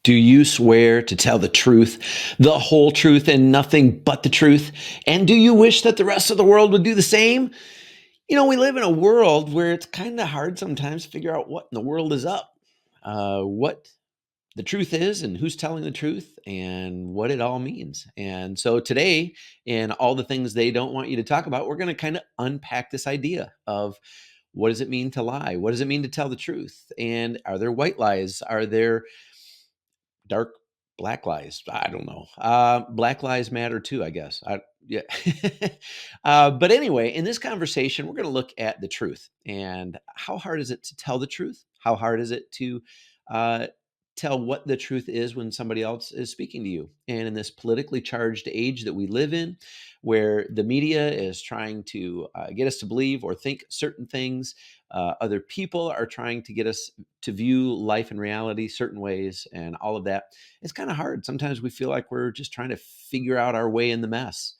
Do you swear to tell the truth, the whole truth, and nothing but the truth? And do you wish that the rest of the world would do the same? We live in a world where it's kind of hard sometimes to figure out what in the world is up, what the truth is, and who's telling the truth, and what it all means. And so today, in all the things they don't want you to talk about, we're going to kind of unpack this idea of what does it mean to lie? What does it mean to tell the truth? And are there white lies? Are there dark black lies? I don't know. Black lives matter too, I guess. Yeah. But anyway, in this conversation, we're going to look at the truth and how hard is it to tell the truth? How hard is it to uh, tell what the truth is when somebody else is speaking to you? And in this politically charged age that we live in, where the media is trying to get us to believe or think certain things, other people are trying to get us to view life and reality certain ways, and all of that, it's kind of hard. Sometimes we feel like we're just trying to figure out our way in the mess.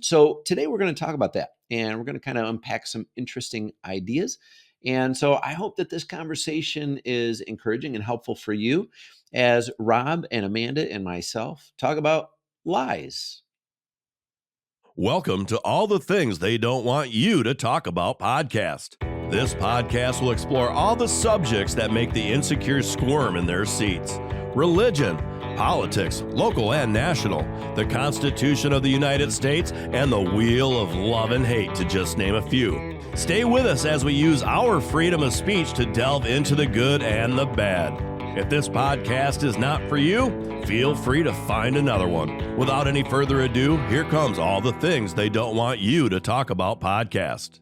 So today we're going to talk about that, and we're going to kind of unpack some interesting ideas. And so I hope that this conversation is encouraging and helpful for you as Rob and Amanda and myself talk about lies. Welcome to All the Things They Don't Want You to Talk About podcast. This podcast will explore all the subjects that make the insecure squirm in their seats. Religion, politics, local and national, the Constitution of the United States, and the wheel of love and hate, to just name a few. Stay with us as we use our freedom of speech to delve into the good and the bad. If this podcast is not for you, feel free to find another one. Without any further ado, here comes All the Things They Don't Want You to Talk About podcast.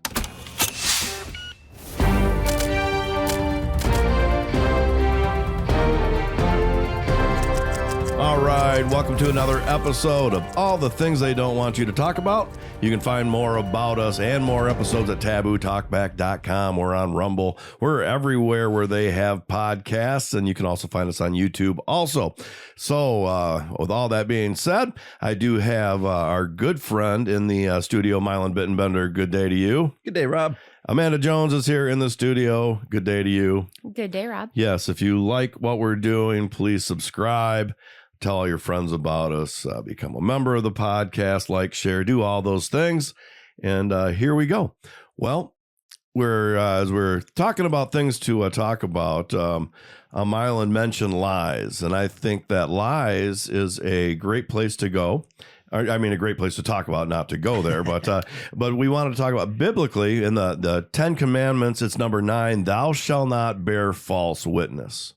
All right, welcome to another episode of All the Things They Don't Want You to Talk About. You can find more about us and more episodes at tabootalkback.com. We're on Rumble. We're everywhere where they have podcasts, and you can also find us on YouTube also. So with all that being said, I do have our good friend in the studio, Mylan Bittenbender. Good day to you. Good day, Rob. Amanda Jones is here in the studio. Good day to you. Good day, Rob. Yes, if you like what we're doing, please subscribe. Tell all your friends about us, become a member of the podcast, like, share, do all those things. And here we go. Well, as we're talking about things to talk about, Mylan mentioned lies. And I think that lies is a great place to go. I mean, a great place to talk about, not to go there, but we want to talk about biblically in the 10 Commandments. It's number 9, thou shalt not bear false witness.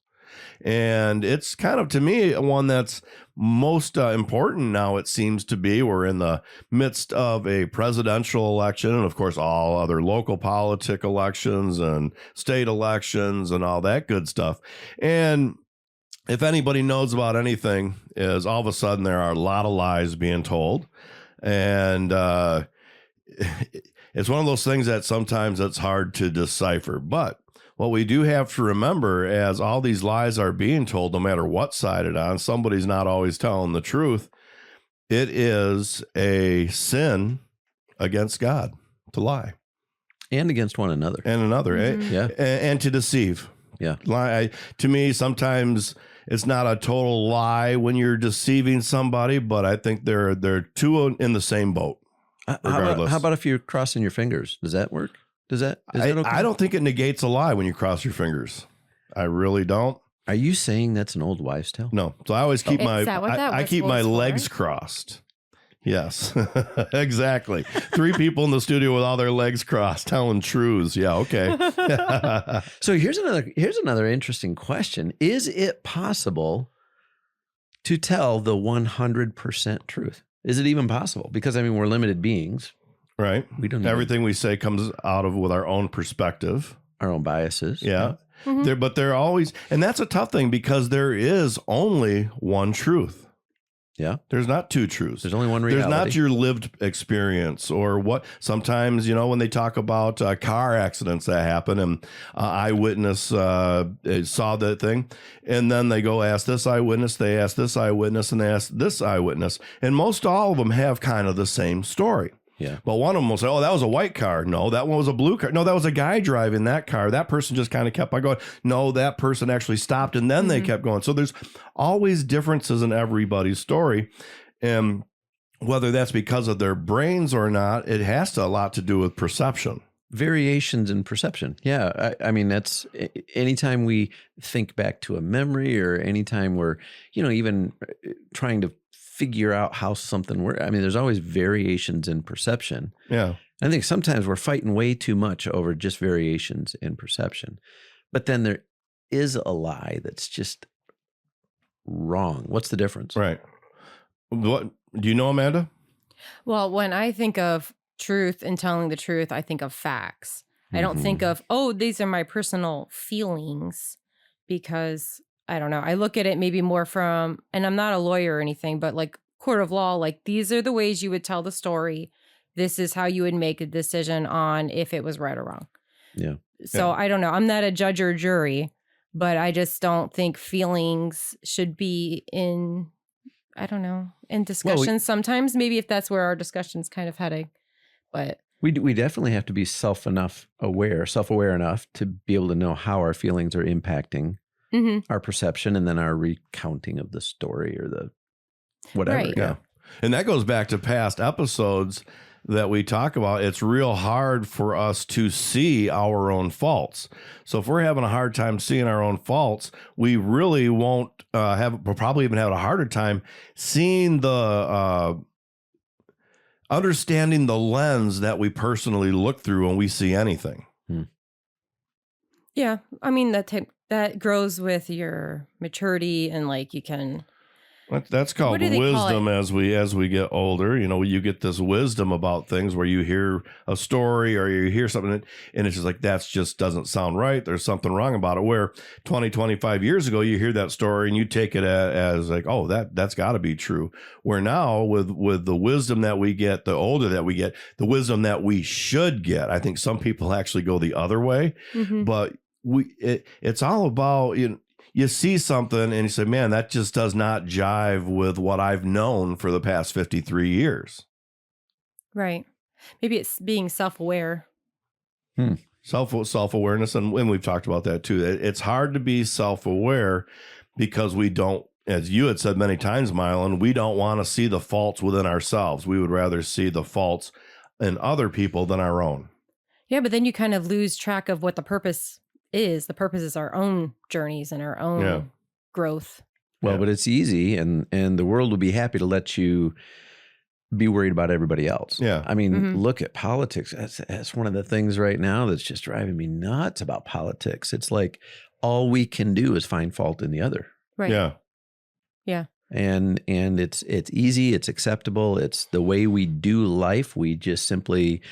And it's kind of, to me, one that's most important now, it seems to be. We're in the midst of a presidential election and, of course, all other local politic elections and state elections and all that good stuff. And if anybody knows about anything, is all of a sudden there are a lot of lies being told. And it's one of those things that sometimes it's hard to decipher. But what we do have to remember, as all these lies are being told, no matter what side it's on, somebody's not always telling the truth. It is a sin against God to lie. And against one another. And another, Mm-hmm. Yeah. And to deceive. Yeah. Lie. To me, sometimes it's not a total lie when you're deceiving somebody, but I think they're two in the same boat. How about if you're crossing your fingers? Does that work? Is that okay? I don't think it negates a lie when you cross your fingers. I really don't. Are you saying that's an old wives' tale? No. So I always keep I keep my legs for? crossed. Yes, exactly. 3 people in the studio with all their legs crossed, telling truths. Yeah, okay. So here's another interesting question. Is it possible to tell the 100% truth? Is it even possible? Because, I mean, we're limited beings. Right. We don't know everything we say comes out of with our own perspective, our own biases. Yeah. Mm-hmm. They're always, and that's a tough thing because there is only one truth. Yeah. There's not two truths. There's only one reality. There's not your lived experience or what sometimes, when they talk about car accidents that happen and eyewitness saw that thing. And then they go ask this eyewitness, they ask this eyewitness, and they ask this eyewitness. And most all of them have kind of the same story. Yeah. But one of them will say, oh, that was a white car. No, that one was a blue car. No, that was a guy driving that car. That person just kind of kept on going. No, that person actually stopped and then they kept going. So there's always differences in everybody's story. And whether that's because of their brains or not, it has a lot to do with perception. Variations in perception. Yeah. I mean, that's anytime we think back to a memory or anytime we're, even trying to figure out how something works. I mean, there's always variations in perception. Yeah. I think sometimes we're fighting way too much over just variations in perception. But then there is a lie that's just wrong. What's the difference? Right. What do you know, Amanda? Well, when I think of truth and telling the truth, I think of facts. I don't think of, these are my personal feelings, because I don't know. I look at it maybe more from, and I'm not a lawyer or anything, but like court of law, like these are the ways you would tell the story. This is how you would make a decision on if it was right or wrong. Yeah. So I don't know. I'm not a judge or jury, but I just don't think feelings should be in, I don't know, in discussions. Sometimes maybe if that's where our discussion's kind of heading, but we definitely have to be self-aware enough to be able to know how our feelings are impacting our perception and then our recounting of the story or the whatever. Right. Yeah. And that goes back to past episodes that we talk about. It's real hard for us to see our own faults. So if we're having a hard time seeing our own faults, we really won't we'll probably even have a harder time seeing the understanding the lens that we personally look through when we see anything. yeah, I mean, that grows with your maturity, and like you can. That's called What do they call wisdom as we get older. You get this wisdom about things where you hear a story or you hear something and it's just like, that's just doesn't sound right. There's something wrong about it. Where 25 years ago, you hear that story and you take it as like, oh, that's got to be true. Where now with the wisdom that we get, the older that we get, the wisdom that we should get, I think some people actually go the other way. But it's all about, you see something and you say, man, that just does not jive with what I've known for the past 53 years. Right. Maybe it's being self-aware. Self-awareness. And we've talked about that too. It's hard to be self-aware because we don't, as you had said many times, Mylan, we don't want to see the faults within ourselves. We would rather see the faults in other people than our own. Yeah, but then you kind of lose track of what the purpose is. The purpose is our own journeys and our own growth. Well, but it's easy, and the world will be happy to let you be worried about everybody else. Yeah. I mean, look at politics. That's one of the things right now that's just driving me nuts about politics. It's like all we can do is find fault in the other. Right. Yeah. Yeah. And it's easy, it's acceptable, it's the way we do life. We just simply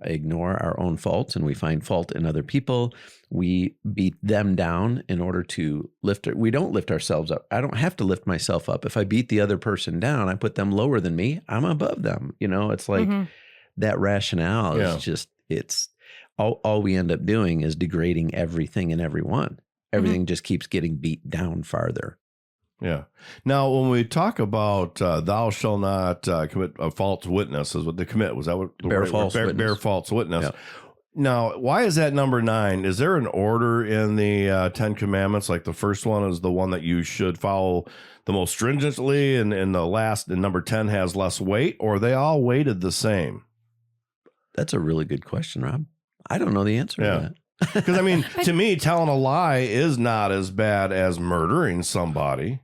ignore our own faults and we find fault in other people. We beat them down in order to lift it. We don't lift ourselves up. I don't have to lift myself up. If I beat the other person down, I put them lower than me, I'm above them. It's like that rationale is just, it's all we end up doing is degrading everything and everyone. Everything just keeps getting beat down farther. Yeah. Now, when we talk about thou shalt not commit a false witness, is what the commit was that what bear false witness. Bear false witness. Yeah. Now, why is that number 9? Is there an order in the 10 Commandments? Like the first one is the one that you should follow the most stringently, and the last, and number 10 has less weight, or are they all weighted the same? That's a really good question, Rob. I don't know the answer to that. Because I mean, to me, telling a lie is not as bad as murdering somebody.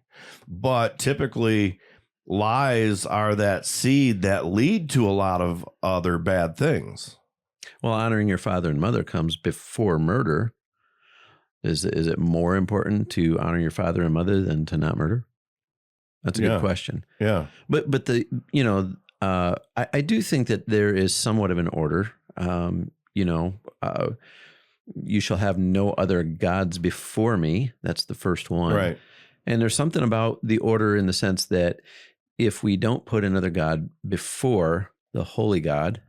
But typically, lies are that seed that lead to a lot of other bad things. Well, honoring your father and mother comes before murder. Is it more important to honor your father and mother than to not murder? That's a good question. Yeah. But I do think that there is somewhat of an order. You shall have no other gods before me. That's the first one. Right. And there's something about the order in the sense that if we don't put another God before the holy God,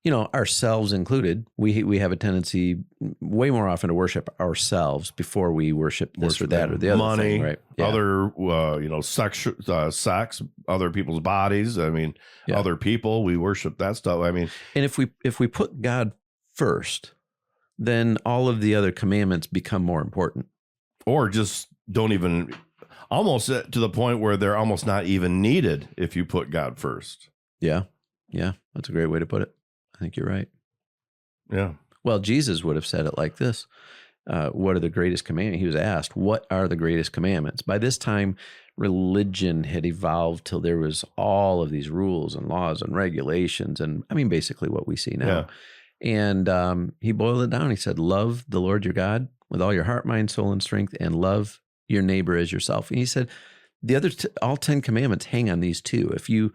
ourselves included, we have a tendency way more often to worship ourselves before we worship this or that or the other money, thing, right? Other, sex, other people's bodies. I mean, other people, we worship that stuff. I mean, and if we put God first, then all of the other commandments become more important. Or just don't even, almost to the point where they're almost not even needed if you put God first. Yeah. Yeah. That's a great way to put it. I think you're right. Yeah. Well, Jesus would have said it like this. What are the greatest commandments? He was asked, what are the greatest commandments? By this time, religion had evolved till there was all of these rules and laws and regulations. And I mean, basically what we see now. And he boiled it down. He said, love the Lord your God with all your heart, mind, soul, and strength, and love your neighbor as yourself. And he said, the other, all 10 commandments hang on these two. If you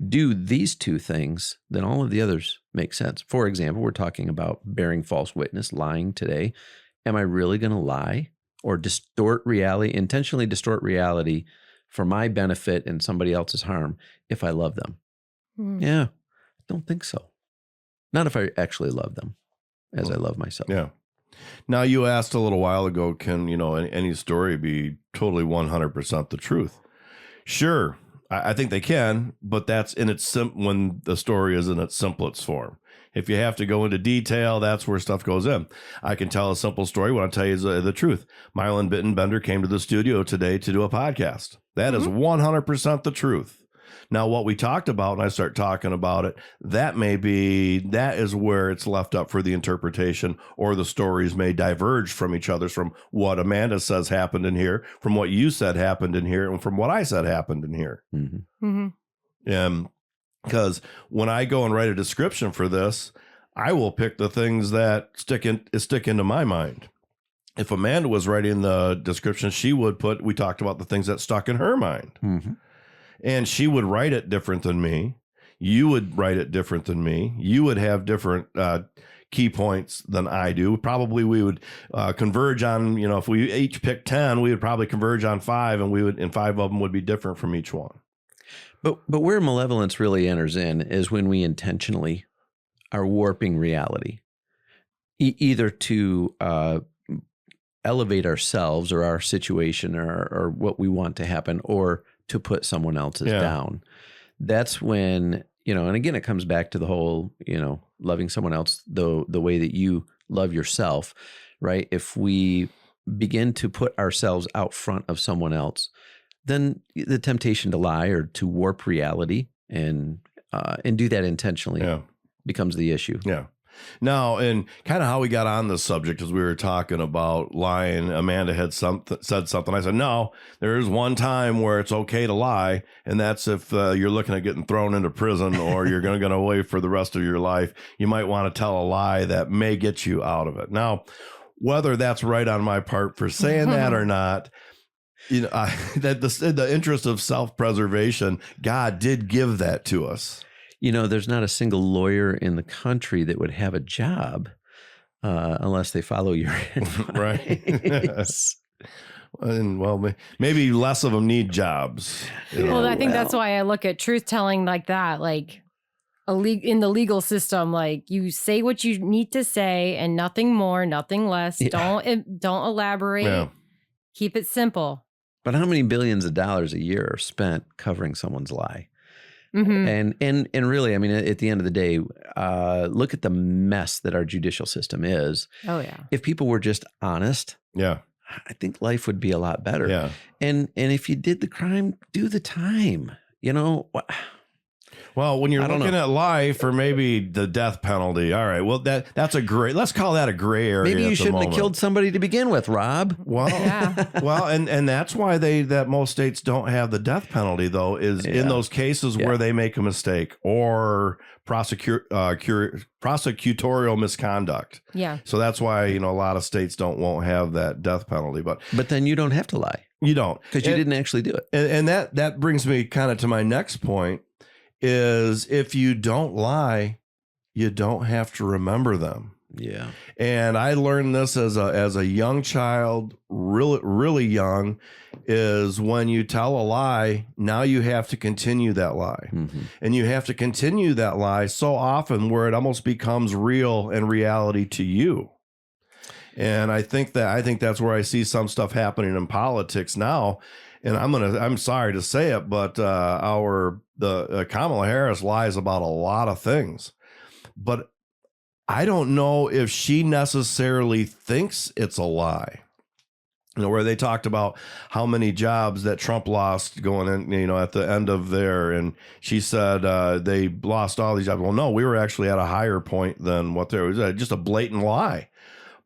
do these two things, then all of the others make sense. For example, we're talking about bearing false witness, lying today. Am I really going to lie or distort reality, intentionally distort reality for my benefit and somebody else's harm if I love them? Yeah, I don't think so. Not if I actually love them as I love myself. Yeah. Now, you asked a little while ago, can, any story be totally 100% the truth? Sure. I think they can, but that's in its when the story is in its simplest form. If you have to go into detail, that's where stuff goes in. I can tell a simple story when I tell you the truth. Mylan Bittenbender came to the studio today to do a podcast. That is 100% the truth. Now, what we talked about, and I start talking about it, that is where it's left up for the interpretation, or the stories may diverge from each other, from what Amanda says happened in here, from what you said happened in here, and from what I said happened in here. Because when I go and write a description for this, I will pick the things that stick into my mind. If Amanda was writing the description, she would we talked about the things that stuck in her mind. And she would write it different than me. You would write it different than me. You would have different key points than I do. Probably we would converge on, if we each picked 10, we would probably converge on 5, and 5 of them would be different from each one. But where malevolence really enters in is when we intentionally are warping reality, either to elevate ourselves or our situation or what we want to happen, or to put someone else's down. That's when, and again, it comes back to the whole, loving someone else the way that you love yourself, right? If we begin to put ourselves out front of someone else, then the temptation to lie or to warp reality and do that intentionally becomes the issue. Yeah. Now, and kind of how we got on this subject is we were talking about lying. Amanda had said something. I said, no, there is one time where it's okay to lie, and that's if you're looking at getting thrown into prison or you're going to go away for the rest of your life. You might want to tell a lie that may get you out of it. Now, whether that's right on my part for saying that or not, that the interest of self-preservation, God did give that to us. There's not a single lawyer in the country that would have a job unless they follow your advice. Right. And maybe less of them need jobs. Well, I think that's why I look at truth telling like that, like in the legal system, like you say what you need to say and nothing more, nothing less. Yeah. Don't elaborate. Yeah. Keep it simple. But how many billions of dollars a year are spent covering someone's lie? And really, I mean, at the end of the day, look at the mess that our judicial system is. Oh yeah. If people were just honest, I think life would be a lot better. Yeah. And if you did the crime, do the time. Well, when you're looking at life or maybe the death penalty, all right, well, that's let's call that a gray area. Maybe you shouldn't have killed somebody to begin with, Rob. Well, and that's why that most states don't have the death penalty, though, is in those cases where they make a mistake or prosecutorial misconduct. Yeah. So that's why, a lot of states won't have that death penalty. But then you don't have to lie. You don't. Because you didn't actually do it. And that brings me kind of to my next point. Is if you don't lie, you don't have to remember them. Yeah. And I learned this as a young child, really, really young, is when you tell a lie, now you have to continue that lie. Mhm. And you have to continue that lie so often where it almost becomes real and reality to you. And I think that's where I see some stuff happening in politics now. And I'm sorry to say it, but Kamala Harris lies about a lot of things. But I don't know if she necessarily thinks it's a lie. Where they talked about how many jobs that Trump lost going in, at the end of there. And she said they lost all these jobs. Well, no, we were actually at a higher point than what there was. Just a blatant lie.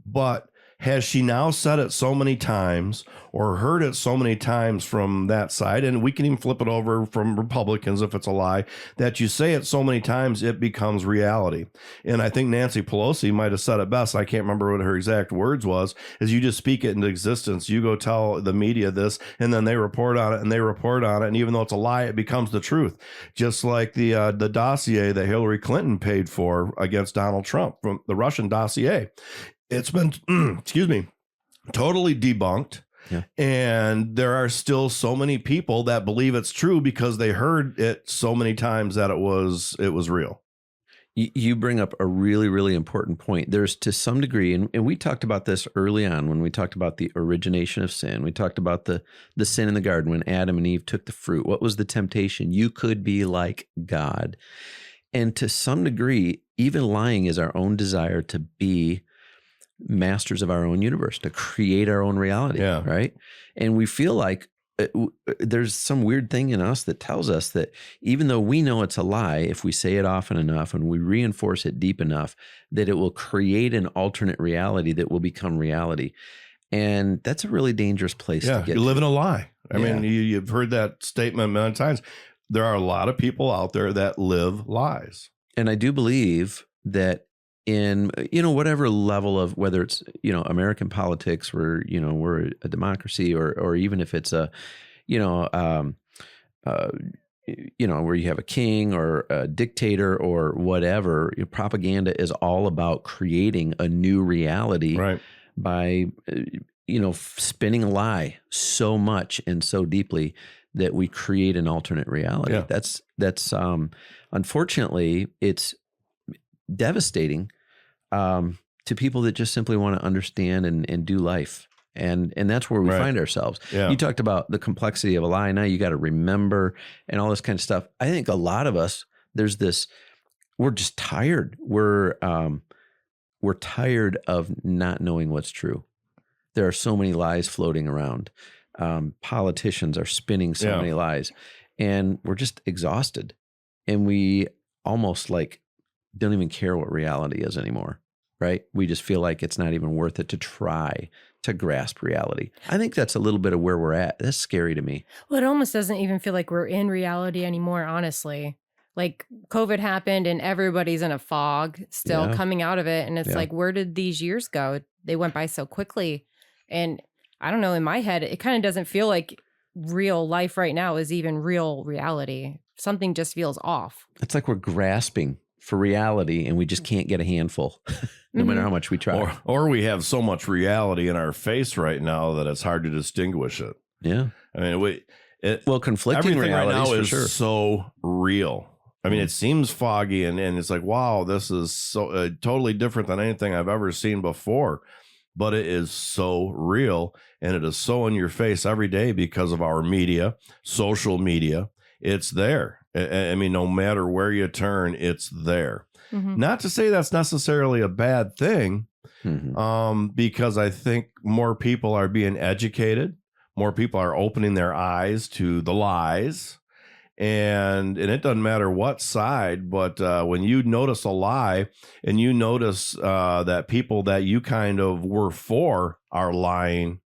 But has she now said it so many times or heard it so many times from that side? And we can even flip it over from Republicans if it's a lie, that you say it so many times, it becomes reality. And I think Nancy Pelosi might have said it best. I can't remember what her exact words was, is you just speak it into existence. You go tell the media this, and then they report on it and they report on it. And even though it's a lie, it becomes the truth. Just like the dossier that Hillary Clinton paid for against Donald Trump, from the Russian dossier. It's been, totally debunked. Yeah. And there are still so many people that believe it's true because they heard it so many times that it was real. You bring up a really, really important point. There's, to some degree, and we talked about this early on when we talked about the origination of sin. We talked about the sin in the garden when Adam and Eve took the fruit. What was the temptation? You could be like God. And to some degree, even lying is our own desire to be masters of our own universe, to create our own reality, right? And we feel like there's some weird thing in us that tells us that even though we know it's a lie, if we say it often enough and we reinforce it deep enough, that it will create an alternate reality that will become reality. And that's a really dangerous place to get. You live in a lie. I mean, you've heard that statement many times. There are a lot of people out there that live lies. And I do believe that in, whatever level of, whether it's, American politics, where, we're a democracy, or even if it's a, where you have a king or a dictator or whatever, propaganda is all about creating a new reality, right, by, spinning a lie so much and so deeply that we create an alternate reality. Yeah. That's unfortunately, it's devastating to people that just simply want to understand and do life. And that's where we find ourselves. Yeah. You talked about the complexity of a lie. Now you got to remember and all this kind of stuff. I think a lot of us, we're just tired. We're tired of not knowing what's true. There are so many lies floating around. Politicians are spinning so many lies, and we're just exhausted. And we almost don't even care what reality is anymore, right? We just feel like it's not even worth it to try to grasp reality. I think that's a little bit of where we're at. That's scary to me. Well, it almost doesn't even feel like we're in reality anymore, honestly. Like COVID happened and everybody's in a fog still coming out of it. And it's like, where did these years go? They went by so quickly. And I don't know, in my head, it kind of doesn't feel like real life right now is even real reality. Something just feels off. It's like we're grasping for reality and we just can't get a handful no matter how much we try. Or we have so much reality in our face right now that it's hard to distinguish it. Yeah. I mean, conflicting everything right now is so real. I mean, it seems foggy and it's like, wow, this is so totally different than anything I've ever seen before. But it is so real and it is so in your face every day because of our media, social media. It's there. I mean, no matter where you turn, it's there. Mm-hmm. Not to say that's necessarily a bad thing, because I think more people are being educated. More people are opening their eyes to the lies. And it doesn't matter what side, but when you notice a lie and you notice that people that you kind of were for are lying,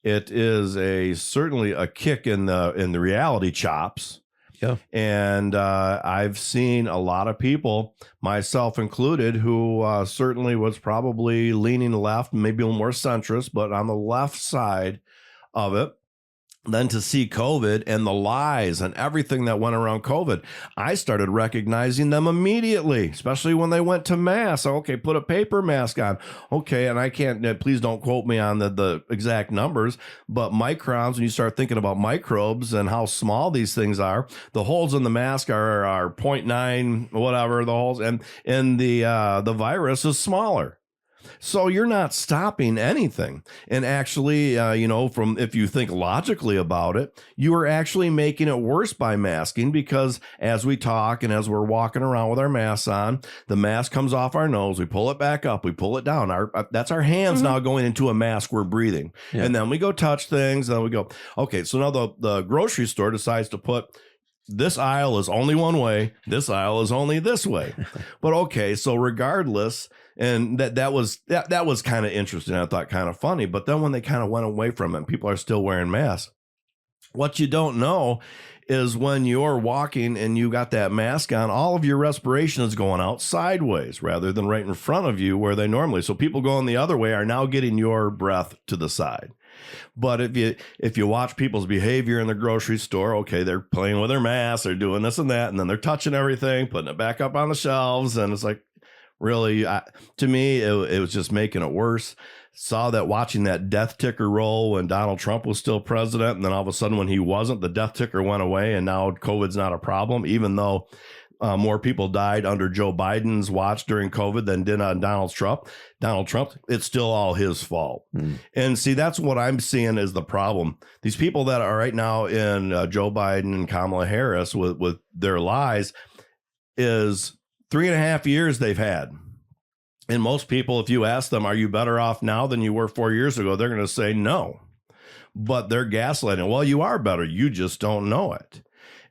it is certainly a kick in the reality chops. Yeah. And I've seen a lot of people, myself included, who certainly was probably leaning left, maybe a little more centrist, but on the left side of it, then to see COVID and the lies and everything that went around COVID, I started recognizing them immediately, especially when they went to mass. Okay, put a paper mask on. Okay, and I can't, please don't quote me on the exact numbers, but microns, when you start thinking about microbes and how small these things are, the holes in the mask are 0.9, whatever the holes, and the virus is smaller. So you're not stopping anything. And actually, from if you think logically about it, you are actually making it worse by masking, because as we talk and as we're walking around with our masks on, the mask comes off our nose. We pull it back up. We pull it down. That's our hands now going into a mask. We're breathing. Yeah. And then we go touch things. And then we go, okay, so now the grocery store decides to put, this aisle is only one way. This aisle is only this way. But okay, so regardless, and that was kind of interesting. I thought kind of funny. But then when they kind of went away from it, and people are still wearing masks. What you don't know is when you're walking and you got that mask on, all of your respiration is going out sideways rather than right in front of you where they normally. So people going the other way are now getting your breath to the side. But if you watch people's behavior in the grocery store, okay, they're playing with their masks, they're doing this and that, and then they're touching everything, putting it back up on the shelves, and it's like, really, to me, it was just making it worse. Saw that watching that death ticker roll when Donald Trump was still president, and then all of a sudden when he wasn't, the death ticker went away, and now COVID's not a problem, even though more people died under Joe Biden's watch during COVID than did on Donald Trump, it's still all his fault. And see, that's what I'm seeing is the problem. These people that are right now in Joe Biden and Kamala Harris with their lies is 3.5 years they've had. And most people, if you ask them, are you better off now than you were 4 years ago? They're going to say no. But they're gaslighting. Well, you are better. You just don't know it.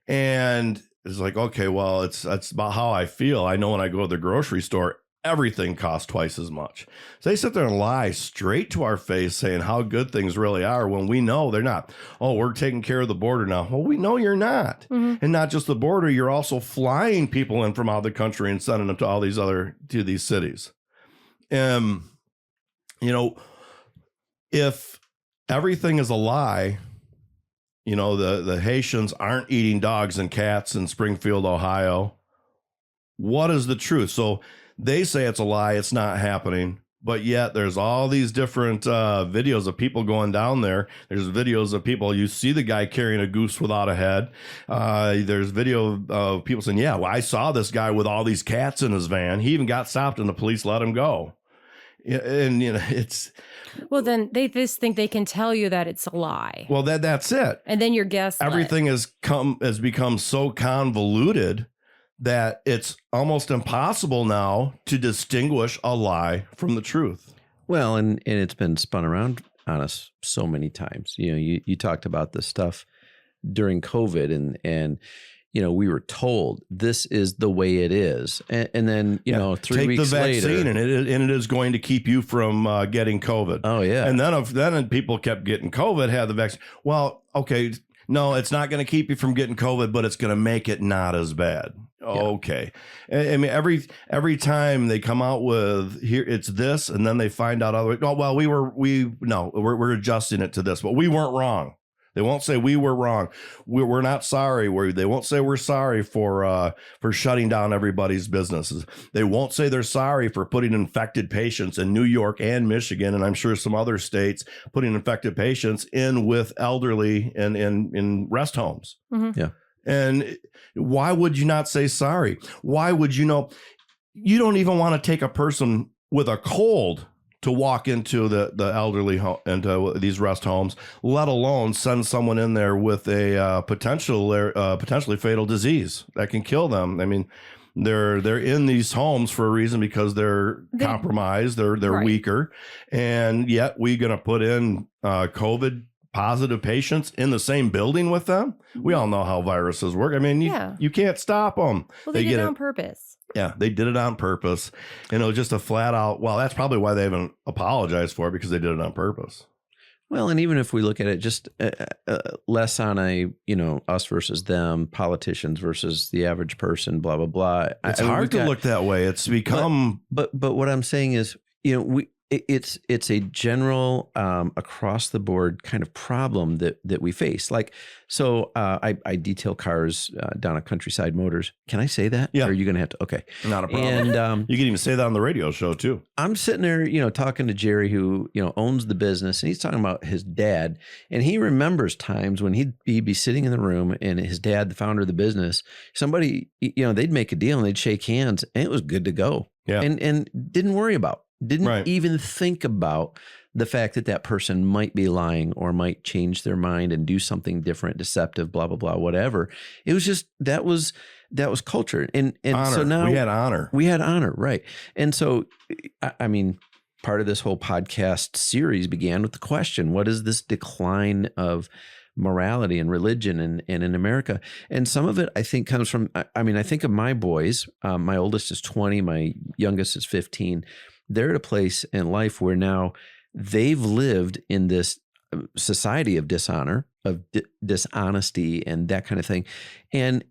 And it's like, okay, well, it's about how I feel. I know when I go to the grocery store, everything costs twice as much. So they sit there and lie straight to our face saying how good things really are when we know they're not. Oh, we're taking care of the border now. Well, we know you're not. And not just the border, you're also flying people in from out of the country and sending them to these cities. If everything is a lie, the Haitians aren't eating dogs and cats in Springfield, Ohio. What is the truth? So they say it's a lie. It's not happening. But yet there's all these different videos of people going down there. There's videos of people. You see the guy carrying a goose without a head. There's video of people saying, yeah, well, I saw this guy with all these cats in his van. He even got stopped and the police let him go. And, it's. Well, then they just think they can tell you that it's a lie. Well, that's it. And then you're gaslit. Everything has become so convoluted that it's almost impossible now to distinguish a lie from the truth. Well, and it's been spun around on us so many times. You talked about this stuff during COVID and we were told this is the way it is. And then, 3 weeks later. Take the vaccine and it is going to keep you from getting COVID. Oh, yeah. And then people kept getting COVID, had the vaccine. Well, okay, no, it's not going to keep you from getting COVID, but it's going to make it not as bad. Okay. I mean, every time they come out with here, it's this, and then they find out other. Oh, well, we're adjusting it to this, but we weren't wrong. They won't say we were wrong. We're not sorry. They won't say we're sorry for shutting down everybody's businesses. They won't say they're sorry for putting infected patients in New York and Michigan, and I'm sure some other states, putting infected patients in with elderly in rest homes. Yeah. And why would you not say sorry? Why would you you don't even want to take a person with a cold to walk into the elderly home, into these rest homes, let alone send someone in there with a potentially fatal disease that can kill them. I mean, they're in these homes for a reason because they're compromised, they're right. Weaker, and yet we're going to put in COVID positive patients in the same building with them. We all know how viruses work. I mean, you can't stop them. Well, they did it on purpose. Yeah, they did it on purpose. And it was just a flat out, well, that's probably why they haven't apologized for it, because they did it on purpose. Well, and even if we look at it just less on a, us versus them, politicians versus the average person, blah, blah, blah. It's hard to look that way. It's become. But what I'm saying is, it's a general across the board kind of problem that we face. Like, so I detail cars down at Countryside Motors. Can I say that? Yeah. Or are you going to have to? Okay. Not a problem. And you can even say that on the radio show too. I'm sitting there, talking to Jerry, who, owns the business, and he's talking about his dad. And he remembers times when he'd be sitting in the room and his dad, the founder of the business, somebody, they'd make a deal and they'd shake hands and it was good to go. Yeah. And didn't worry about. Didn't Right. even think about the fact that person might be lying or might change their mind and do something different, deceptive, blah, blah, blah, whatever. It was just, that was culture. And Honor. so now we had honor. We had honor. Right. And so, I mean, part of this whole podcast series began with the question, what is this decline of morality and religion and in America? And some of it, I think, comes from, I think of my boys. My oldest is 20. My youngest is 15. They're at a place in life where now they've lived in this society of dishonor, of dishonesty and that kind of thing. And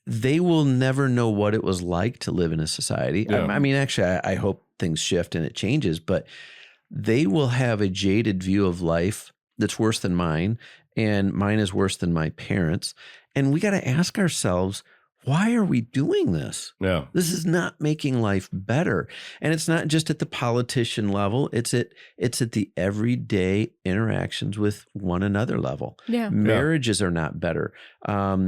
they will never know what it was like to live in a society. Yeah. I mean, actually, I hope things shift and it changes, but they will have a jaded view of life that's worse than mine, and mine is worse than my parents'. And we got to ask ourselves, why are we doing this? Yeah. This is not making life better. And it's not just at the politician level. It's at the everyday interactions with one another level. Yeah. Marriages are not better.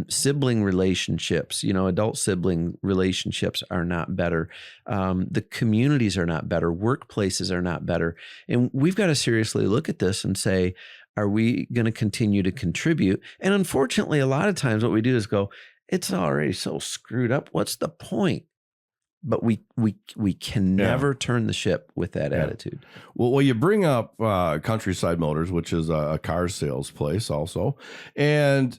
Sibling relationships, adult sibling relationships are not better. The communities are not better. Workplaces are not better. And we've got to seriously look at this and say, are we going to continue to contribute? And unfortunately, a lot of times what we do is go, it's already so screwed up. What's the point? But we can never turn the ship with that attitude. Well, you bring up Countryside Motors, which is a car sales place also. And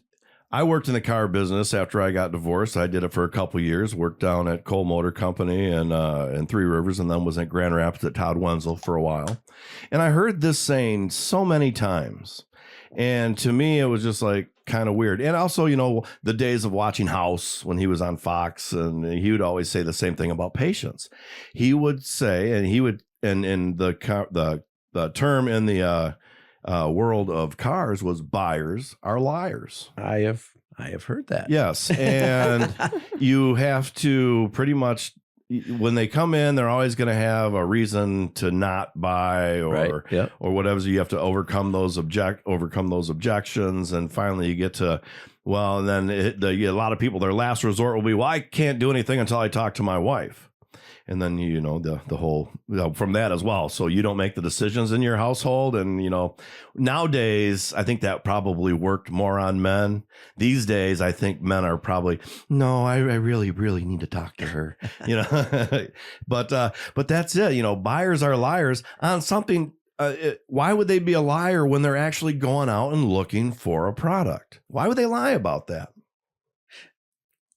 I worked in the car business after I got divorced. I did it for a couple of years, worked down at Cole Motor Company in Three Rivers, and then was at Grand Rapids at Todd Wenzel for a while. And I heard this saying so many times. And to me, it was just like kind of weird. And also, the days of watching House when he was on Fox, and he would always say the same thing about patience. He would say, and he would, and the term in the world of cars was buyers are liars. I have heard that. Yes. And you have to pretty much, when they come in, they're always going to have a reason to not buy or whatever. So you have to overcome those objections. And finally you get to, well, and then a lot of people, their last resort will be, well, I can't do anything until I talk to my wife. And then, the whole from that as well. So you don't make the decisions in your household. And, nowadays, I think that probably worked more on men. These days, I think men are probably, no, I really, really need to talk to her, but that's it. Buyers are liars on something. Why would they be a liar when they're actually going out and looking for a product? Why would they lie about that?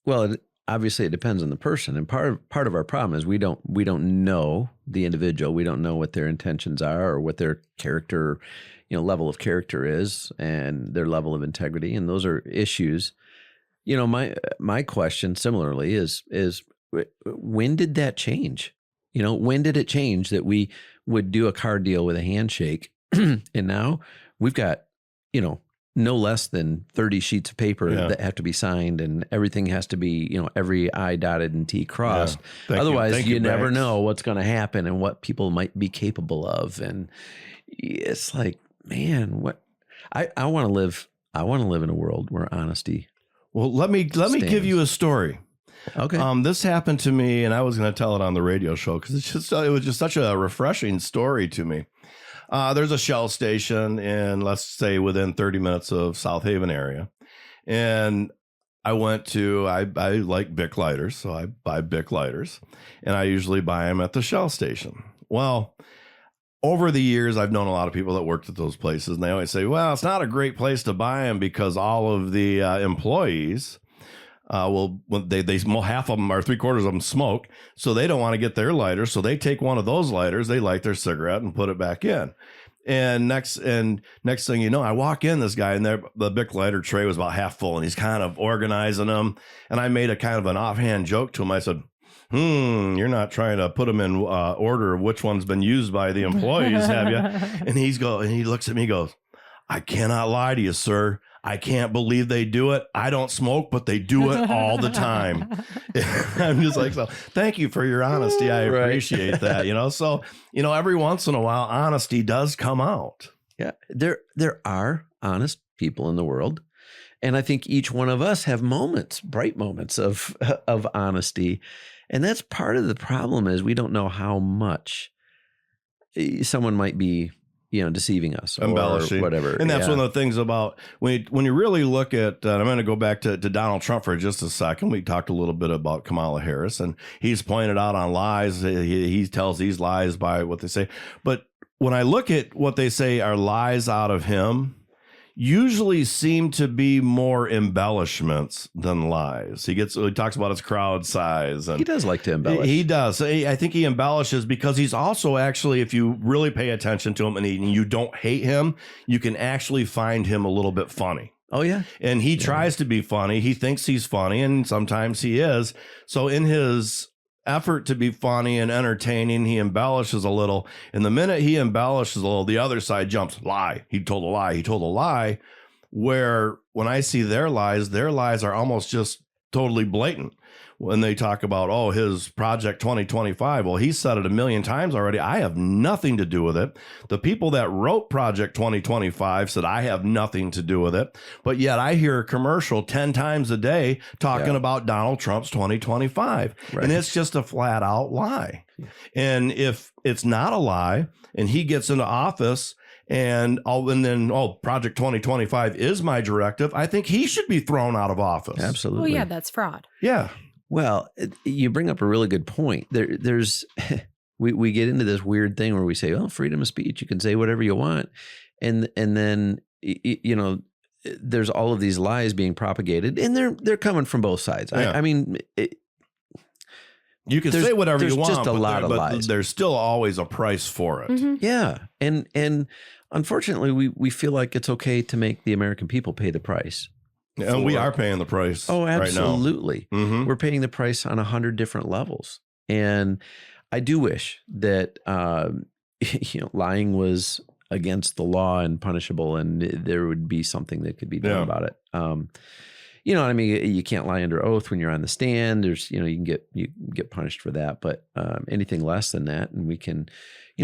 Well, obviously it depends on the person, and part of our problem is we don't know the individual. We don't know what their intentions are or what their character, level of character is, and their level of integrity, and those are issues. My question similarly is when did that change? When did it change that we would do a car deal with a handshake, and now we've got no less than 30 sheets of paper that have to be signed, and everything has to be, every I dotted and T crossed. Yeah. Otherwise, you never know what's going to happen and what people might be capable of. And it's like, man, what I want to live. I want to live in a world where honesty. Well, let me give you a story. Okay. This happened to me, and I was going to tell it on the radio show because it was just such a refreshing story to me. There's a Shell station in, let's say, within 30 minutes of South Haven area. And I like Bic lighters, so I buy Bic lighters. And I usually buy them at the Shell station. Well, over the years, I've known a lot of people that worked at those places. And they always say, well, it's not a great place to buy them because all of the employees... they half of them or 3/4 of them smoke, so they don't want to get their lighter. So they take one of those lighters, they light their cigarette and put it back in. And next thing you know, I walk in, this guy, and the Bic lighter tray was about half full, and he's kind of organizing them. And I made a kind of an offhand joke to him. I said, You're not trying to put them in order of which one's been used by the employees, have you? And he looks at me and goes, I cannot lie to you, sir. I can't believe they do it. I don't smoke, but they do it all the time. I'm just like, so thank you for your honesty. I appreciate that, So, every once in a while, honesty does come out. Yeah, there are honest people in the world. And I think each one of us have moments, bright moments of honesty. And that's part of the problem is we don't know how much someone might be deceiving us or embellishing, whatever. And that's one of the things about when you really look at, I'm going to go back to Donald Trump for just a second. We talked a little bit about Kamala Harris, and he's pointed out on lies. He tells these lies by what they say. But when I look at what they say are lies out of him, usually seem to be more embellishments than lies. He talks about his crowd size, and he does like to embellish. He does. I think he embellishes because he's also actually, if you really pay attention to him and you don't hate him, you can actually find him a little bit funny. Oh yeah. And he tries to be funny. He thinks he's funny, and sometimes he is. So in his effort to be funny and entertaining, he embellishes a little. And the minute he embellishes a little, the other side jumps. Lie. He told a lie. He told a lie. Where when I see their lies are almost just totally blatant. When they talk about, his Project 2025, well, he said it a million times already. I have nothing to do with it. The people that wrote Project 2025 said I have nothing to do with it. But yet I hear a commercial 10 times a day talking about Donald Trump's 2025. Right. And it's just a flat out lie. And if it's not a lie and he gets into office and then Project 2025 is my directive, I think he should be thrown out of office. Absolutely. Well, yeah, that's fraud. Yeah. Well, you bring up a really good point. There's we get into this weird thing where we say, freedom of speech, you can say whatever you want. And then, there's all of these lies being propagated, and they're coming from both sides. Yeah. I mean, you can say whatever you want, just a lot of lies. There's still always a price for it. Mm-hmm. Yeah. And unfortunately, we feel like it's okay to make the American people pay the price. And we are paying the price. Oh, absolutely. Right now. Mm-hmm. We're paying the price on 100 different levels. And I do wish that, lying was against the law and punishable, and there would be something that could be done about it. You can't lie under oath when you're on the stand. There's, you can get punished for that, but anything less than that, and we can,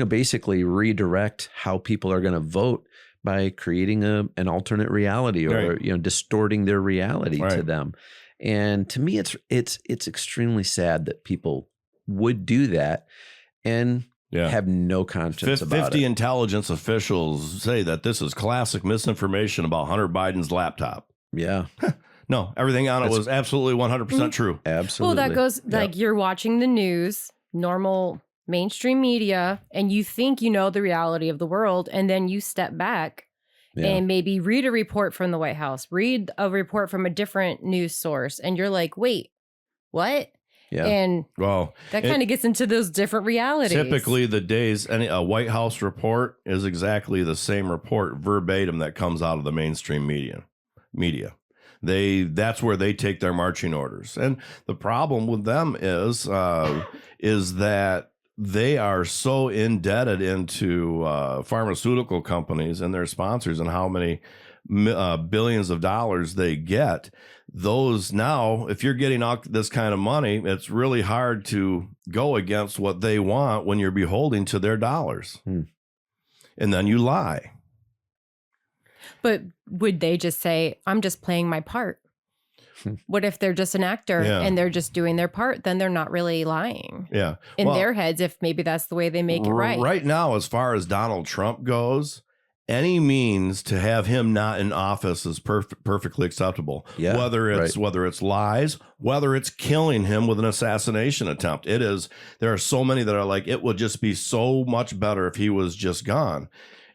basically redirect how people are going to vote by creating an alternate reality or distorting their reality to them. And to me, it's extremely sad that people would do that and have no conscience about it. 50 intelligence officials say that this is classic misinformation about Hunter Biden's laptop. Yeah. No, everything on it was absolutely 100% true. Absolutely. Well, that goes like you're watching the news, normal mainstream media, and you think you know the reality of the world, and then you step back and maybe read a report from the White House, read a report from a different news source, and you're like, wait, what? Yeah. And that kind of gets into those different realities. Typically, a White House report is exactly the same report verbatim that comes out of the mainstream media. That's where they take their marching orders. And the problem with them is that they are so indebted into pharmaceutical companies and their sponsors and how many billions of dollars they get. Those now, if you're getting out this kind of money, it's really hard to go against what they want when you're beholden to their dollars. And then you lie. But would they just say, I'm just playing my part? What if they're just an actor and they're just doing their part? Then they're not really lying. Yeah. In their heads, if maybe that's the way they make it right. Right now, as far as Donald Trump goes, any means to have him not in office is perfectly acceptable. Yeah, whether it's lies, whether it's killing him with an assassination attempt. It is. There are so many that are like, it would just be so much better if he was just gone.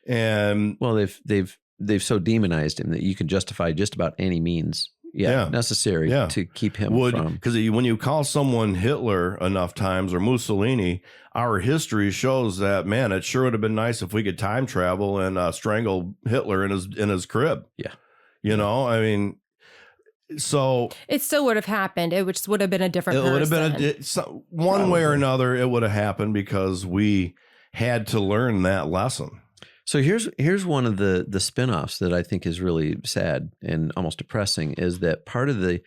And they've so demonized him that you can justify just about any means necessary to keep him from. Because when you call someone Hitler enough times or Mussolini, our history shows that, man, it sure would have been nice if we could time travel and strangle Hitler in his crib. Yeah. I mean, So It still would have happened. It would have been a different it would have been person. one way or another. It would have happened because we had to learn that lesson. So here's one of the spinoffs that I think is really sad and almost depressing is that part of the,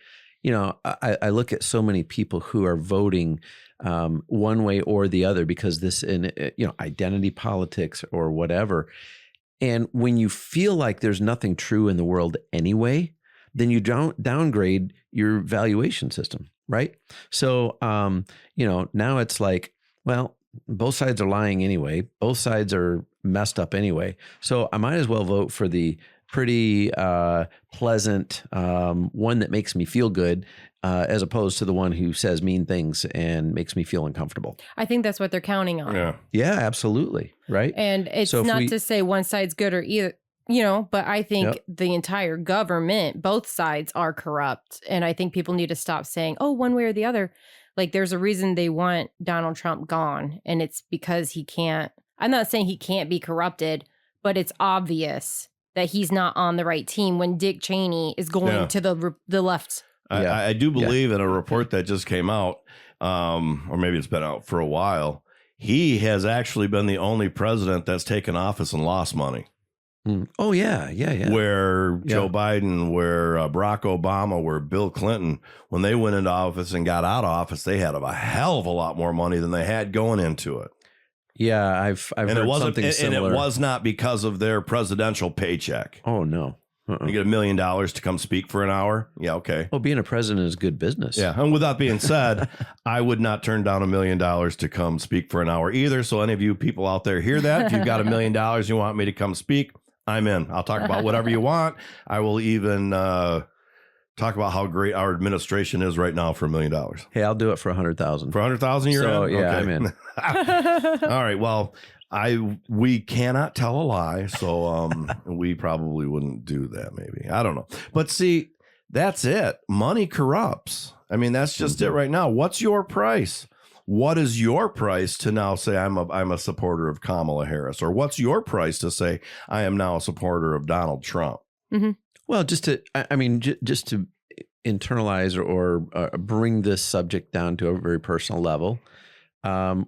I look at so many people who are voting one way or the other because this identity politics or whatever. And when you feel like there's nothing true in the world anyway, then you don't downgrade your valuation system, right? So, now it's like, well, both sides are lying anyway. Both sides are messed up anyway. So I might as well vote for the pretty pleasant one that makes me feel good as opposed to the one who says mean things and makes me feel uncomfortable. I think that's what they're counting on. Yeah, absolutely. Right. And it's not to say one side's good or either, but I think the entire government, both sides are corrupt. And I think people need to stop saying, oh, one way or the other. Like there's a reason they want Donald Trump gone. And it's because I'm not saying he can't be corrupted, but it's obvious that he's not on the right team when Dick Cheney is going to the left. I do believe in a report that just came out, or maybe it's been out for a while. He has actually been the only president that's taken office and lost money. Oh, yeah. Where Joe Biden, where Barack Obama, where Bill Clinton, when they went into office and got out of office, they had a hell of a lot more money than they had going into it. Yeah, I've heard something similar. And it was not because of their presidential paycheck. Oh, no. You get $1 million to come speak for an hour. Yeah, okay. Well, being a president is good business. Yeah, and with that being said, I would not turn down $1 million to come speak for an hour either. So any of you people out there hear that? If you've got $1 million, you want me to come speak, I'm in. I'll talk about whatever you want. I will even talk about how great our administration is right now for $1 million. Hey, I'll do it for 100,000. For 100,000, you're in? Yeah, okay. I'm in. All right. Well, we cannot tell a lie, so we probably wouldn't do that. Maybe, I don't know. But see, that's it. Money corrupts. I mean, that's just it right now. What's your price? What is your price to now say I'm a supporter of Kamala Harris, or what's your price to say I am now a supporter of Donald Trump? Mm-hmm. Well, just to internalize or bring this subject down to a very personal level,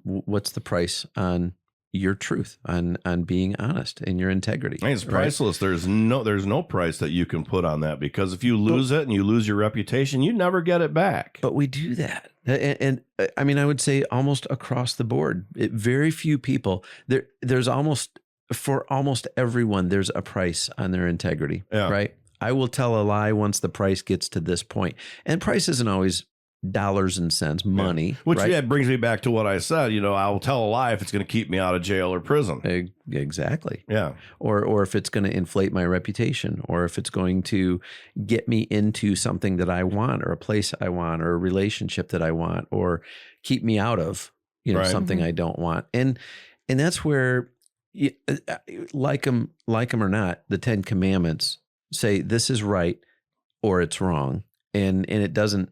what's the price on your truth, on being honest and your integrity? I mean, it's priceless. Right? There's no price that you can put on that, because if you lose it and you lose your reputation, you never get it back. But we do that. And I mean, I would say almost across the board, very few people there's for almost everyone, there's a price on their integrity, right? I will tell a lie once the price gets to this point. And price isn't always dollars and cents, money. Which brings me back to what I said. I'll tell a lie if it's going to keep me out of jail or prison. Exactly. Yeah. Or if it's going to inflate my reputation, or if it's going to get me into something that I want, or a place I want, or a relationship that I want, or keep me out of something I don't want. And that's where, like them or not, the 10 Commandments say this is right or it's wrong, and it doesn't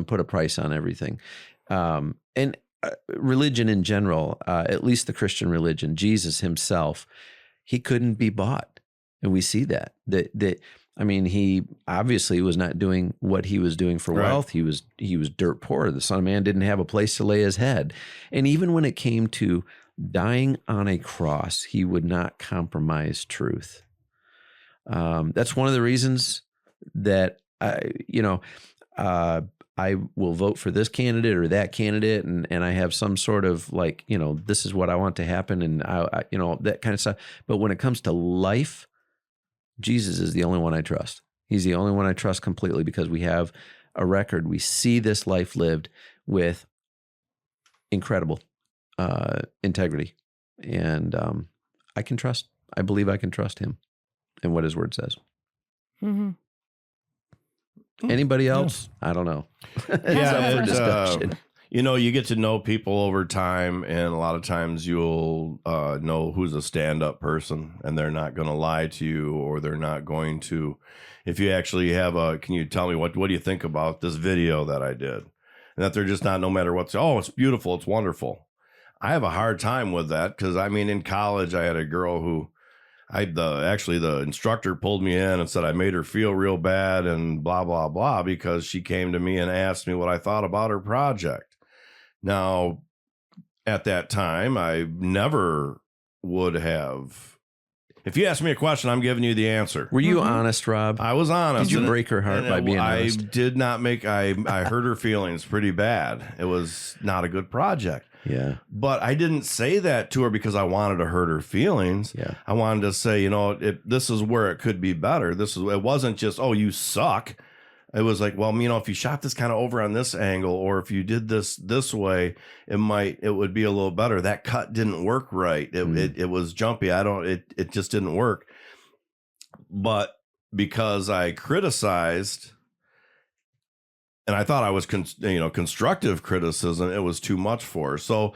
put a price on everything. And religion in general, at least the Christian religion, Jesus himself, he couldn't be bought, and we see that. I mean, he obviously was not doing what he was doing for wealth. He was dirt poor. The Son of Man didn't have a place to lay his head, and even when it came to dying on a cross, he would not compromise truth. That's one of the reasons that I will vote for this candidate or that candidate, and I have some sort of this is what I want to happen, and I that kind of stuff. But when it comes to life, Jesus is the only one I trust. He's the only one I trust completely, because we have a record. We see this life lived with incredible integrity, and I believe I can trust him and what his word says. Mm-hmm. Anybody else? I don't know. Yeah, discussion. You get to know people over time, and a lot of times you'll know who's a stand-up person, and they're not going to lie to you, or they're not going to. If you actually have can you tell me what do you think about this video that I did? And that they're just not, no matter what's, it's beautiful, it's wonderful. I have a hard time with that, because I mean, in college, I had a girl who the instructor pulled me in and said I made her feel real bad and blah, blah, blah, because she came to me and asked me what I thought about her project. Now, at that time, I never would have. If you ask me a question, I'm giving you the answer. Were you honest, Rob? I was honest. Did you break her heart by being honest? I did not make. I hurt her feelings pretty bad. It was not a good project. Yeah. But I didn't say that to her because I wanted to hurt her feelings. Yeah. I wanted to say, this is where it could be better. It wasn't just, oh, you suck. It was like, well, if you shot this kind of over on this angle, or if you did this way, it would be a little better. That cut didn't work right. It was jumpy. It just didn't work. But because I criticized, and I thought I was, constructive criticism, it was too much for her. So,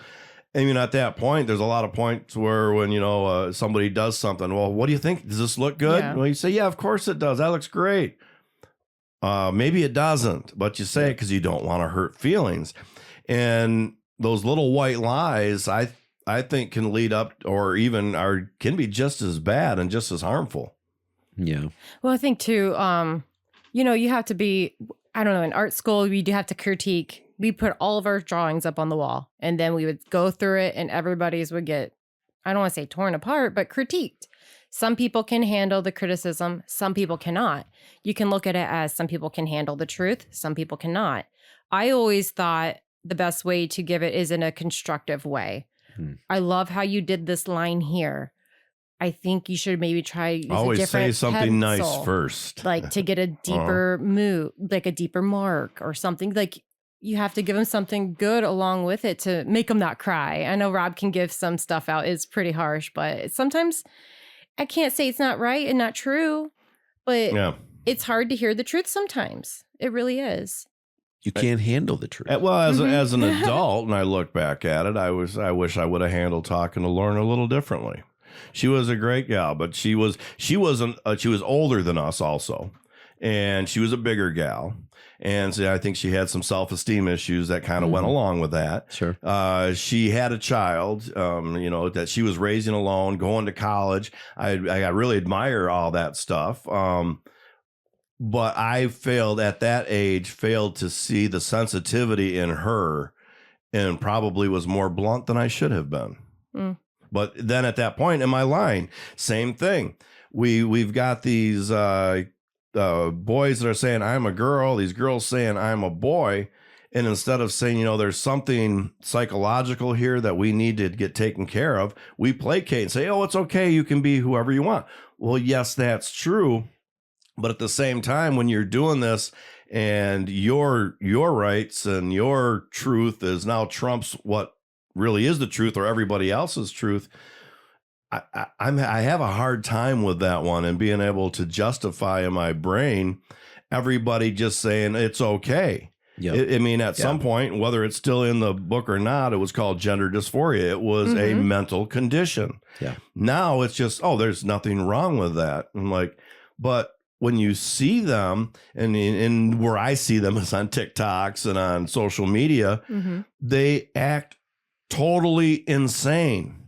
at that point, there's a lot of points where when, somebody does something, well, what do you think? Does this look good? Yeah. Well, you say, yeah, of course it does. That looks great. Maybe it doesn't, but you say it because you don't want to hurt feelings. And those little white lies, I think can lead up, or even can be just as bad and just as harmful. Yeah. Well, I think too, you have to be, I don't know, in art school, we do have to critique. We put all of our drawings up on the wall, and then we would go through it, and everybody's would get, I don't want to say torn apart, but critiqued. Some people can handle the criticism. Some people cannot. You can look at it as some people can handle the truth. Some people cannot. I always thought the best way to give it is in a constructive way. I love how you did this line here. I think you should maybe try use always a different say something pencil, nice first, like to get a deeper move, like a deeper mark or something. Like you have to give them something good along with it to make them not cry. I know Rob can give some stuff out. It's pretty harsh, but sometimes I can't say it's not right and not true, but it's hard to hear the truth sometimes. It really is. You can't handle the truth. Well, as an adult, and I look back at it, I wish I would have handled talking to Lauren a little differently. She was a great gal, but she was older than us also, and she was a bigger gal. And so I think she had some self-esteem issues that kind of went along with that. Sure. She had a child, that she was raising alone, going to college. I really admire all that stuff. But I at that age, failed to see the sensitivity in her, and probably was more blunt than I should have been. But then at that point in my line, same thing. We've got these boys that are saying I'm a girl, these girls saying I'm a boy, and instead of saying there's something psychological here that we need to get taken care of, we placate and say, oh, it's okay, you can be whoever you want. Well, yes, that's true, but at the same time, when you're doing this and your rights and your truth is now trumps what really is the truth or everybody else's truth, I have a hard time with that one, and being able to justify in my brain everybody just saying it's okay. Yep. At some point, whether it's still in the book or not, it was called gender dysphoria. It was a mental condition. Yeah. Now it's just, oh, there's nothing wrong with that. I'm like, but when you see them, and where I see them is on TikToks and on social media, they act totally insane.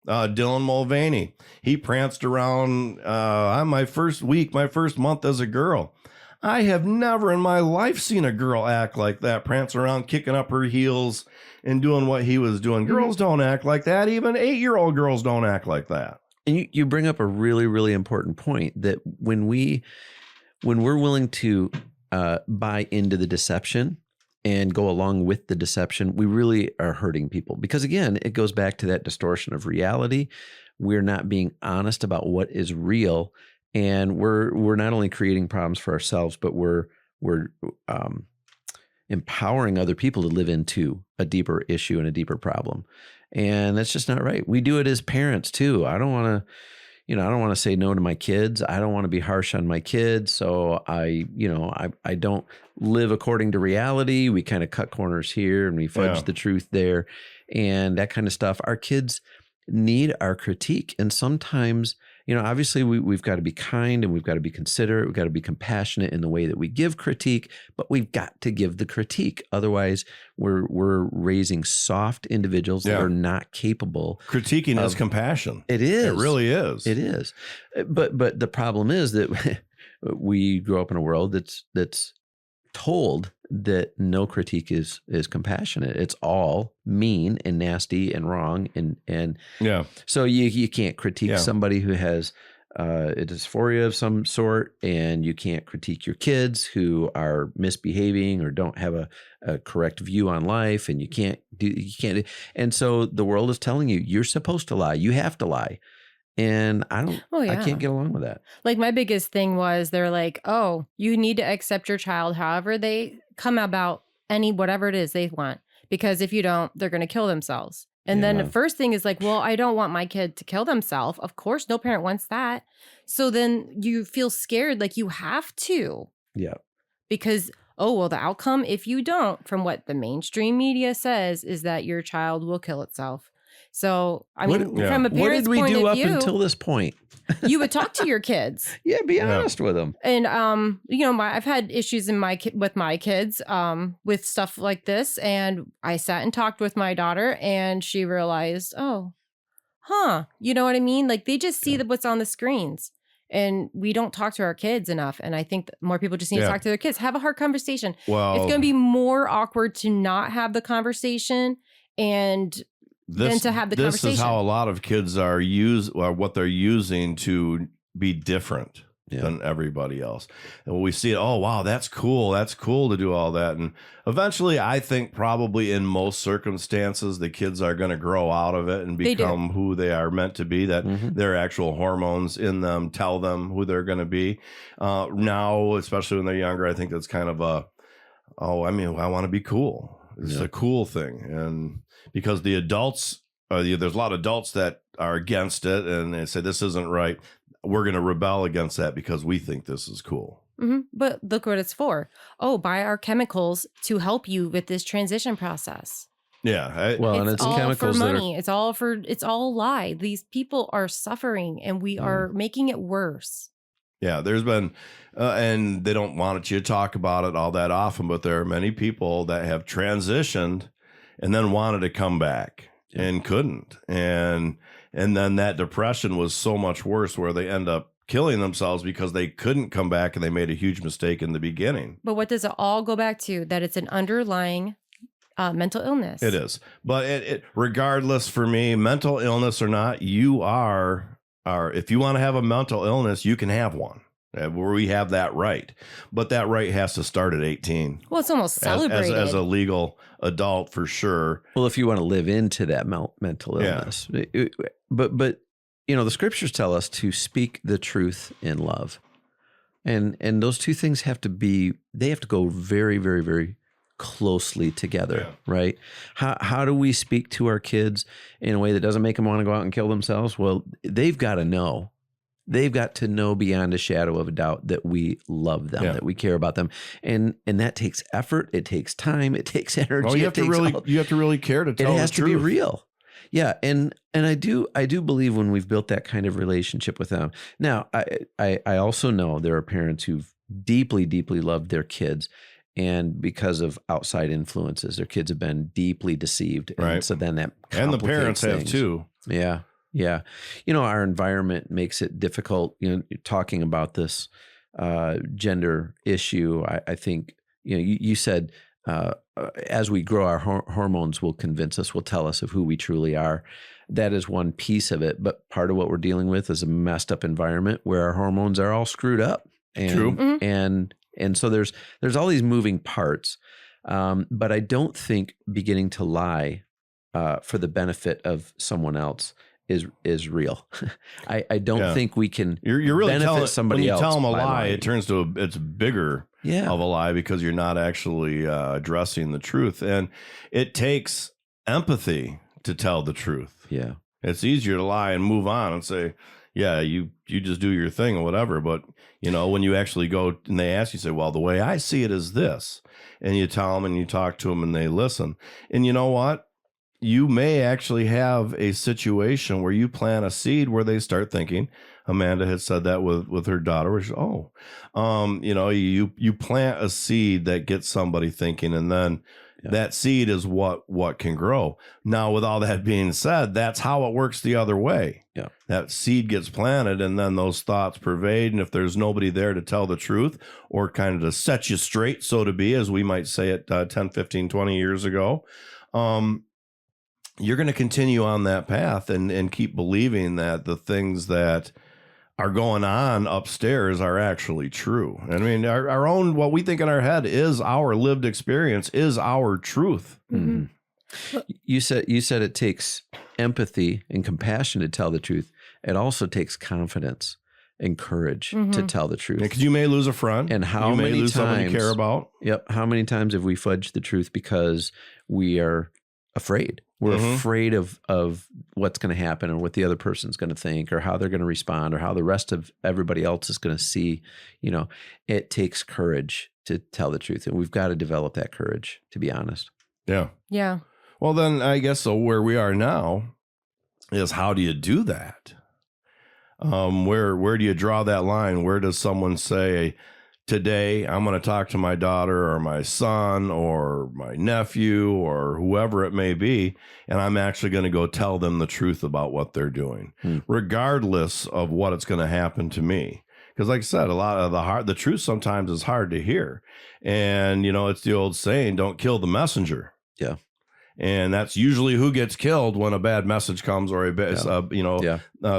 Dylan Mulvaney, he pranced around on my first month as a girl. I have never in my life seen a girl act like that, prance around, kicking up her heels and doing what he was doing. Girls don't act like that. Even 8-year-old girls don't act like that. And you bring up a really, really important point, that when we're willing to buy into the deception and go along with the deception, we really are hurting people. Because again, it goes back to that distortion of reality. We're not being honest about what is real, and we're not only creating problems for ourselves, but we're empowering other people to live into a deeper issue and a deeper problem. And that's just not right. We do it as parents too. I don't want to say no to my kids. I don't want to be harsh on my kids. So I don't live according to reality. We kind of cut corners here and we fudge the truth there and that kind of stuff. Our kids need our critique. And sometimes obviously we've got to be kind and we've got to be considerate. We've got to be compassionate in the way that we give critique, but we've got to give the critique. Otherwise, we're raising soft individuals that are not capable. Critiquing is compassion. It is. It really is. It is. But the problem is that we grow up in a world that's told that no critique is compassionate. It's all mean and nasty and wrong. And so you can't critique somebody who has a dysphoria of some sort, and you can't critique your kids who are misbehaving or don't have a correct view on life, and you can't. And so the world is telling you, you're supposed to lie. You have to lie. And I can't get along with that. Like my biggest thing was they're like, oh, you need to accept your child however they come about whatever it is they want. Because if you don't, they're going to kill themselves. And then the first thing is like, well, I don't want my kid to kill themselves. Of course, no parent wants that. So then you feel scared, like you have to. Yeah. Because, the outcome, if you don't, from what the mainstream media says, is that your child will kill itself. So, I mean, from a parent's point of view, what did we do up until this point? You would talk to your kids. Yeah, be honest with them. And I've had issues with my kids with stuff like this, and I sat and talked with my daughter, and she realized, you know what I mean? Like they just see what's on the screens. And we don't talk to our kids enough. And I think that more people just need to talk to their kids. Have a hard conversation. Well, it's going to be more awkward to not have the conversation and than to have the conversation. This is how a lot of kids are what they're using to be different than everybody else. And when we see it, oh, wow, that's cool. That's cool to do all that. And eventually, I think probably in most circumstances, the kids are going to grow out of it and become who they are meant to be, that their actual hormones in them tell them who they're going to be. Now, especially when they're younger, I think that's kind of I want to be cool. It's a cool thing. And because the adults, there's a lot of adults that are against it and they say this isn't right. We're going to rebel against that because we think this is cool. Mm-hmm. But look what it's for. Buy our chemicals to help you with this transition process. Yeah. And it's all chemicals for money. It's all a lie. These people are suffering and we are making it worse. Yeah, there's been, and they don't want you to talk about it all that often, but there are many people that have transitioned and then wanted to come back and couldn't. And then that depression was so much worse where they end up killing themselves because they couldn't come back and they made a huge mistake in the beginning. But what does it all go back to? That it's an underlying mental illness. It is. But it regardless, for me, mental illness or not, you are if you want to have a mental illness, you can have one. We have that right. But that right has to start at 18. Well, it's almost celebrated. As a legal adult, for sure. Well, if you want to live into that mental illness. Yeah. But the scriptures tell us to speak the truth in love. And those two things have to go very, very, very closely together, right? How do we speak to our kids in a way that doesn't make them want to go out and kill themselves? Well, they've got to know. They've got to know beyond a shadow of a doubt that we love them, that we care about them. And that takes effort. It takes time. It takes energy. Well, you have to really care to tell the truth. It has to be real. Yeah. And I do believe when we've built that kind of relationship with them. Now, I also know there are parents who've deeply, deeply loved their kids. And because of outside influences, their kids have been deeply deceived. Right. And so then that complicates and the parents things. have too. Yeah. Yeah. Our environment makes it difficult, talking about this gender issue. I think, you said as we grow, our hormones will convince us, will tell us of who we truly are. That is one piece of it. But part of what we're dealing with is a messed up environment where our hormones are all screwed up. And, True. And so there's all these moving parts. But I don't think beginning to lie for the benefit of someone else is real. I don't think we can you're really benefit somebody else. When you tell them a lie, lying. it turns to it's bigger of a lie because you're not actually addressing the truth. And it takes empathy to tell the truth. Yeah. It's easier to lie and move on and say, yeah, you just do your thing or whatever. But, when you actually go and they ask you, say, well, the way I see it is this. And you tell them and you talk to them and they listen. And you know what? you may actually have a situation where you plant a seed where they start thinking. Amanda had said that with her daughter, which, you plant a seed that gets somebody thinking, and then that seed is what can grow. Now, with all that being said, that's how it works the other way. Yeah. That seed gets planted, and then those thoughts pervade. And if there's nobody there to tell the truth or kind of to set you straight, so to be, as we might say it 10, 15, 20 years ago, you're going to continue on that path and keep believing that the things that are going on upstairs are actually true. I mean, our own, what we think in our head is our lived experience, is our truth. Mm-hmm. You said it takes empathy and compassion to tell the truth. It also takes confidence and courage to tell the truth. Because you may lose a friend, and how you may many lose someone you care about. Yep. How many times have we fudged the truth because we are afraid? We're afraid of what's going to happen or what the other person's going to think or how they're going to respond or how the rest of everybody else is going to see. It takes courage to tell the truth. And we've got to develop that courage, to be honest. Yeah. Yeah. Well, then I guess so where we are now is, how do you do that? Where do you draw that line? Where does someone say, today I'm going to talk to my daughter or my son or my nephew or whoever it may be, and I'm actually going to go tell them the truth about what they're doing, regardless of what it's going to happen to me? Because like I said, a lot of the truth sometimes is hard to hear. And, it's the old saying, don't kill the messenger. Yeah. And that's usually who gets killed when a bad message comes or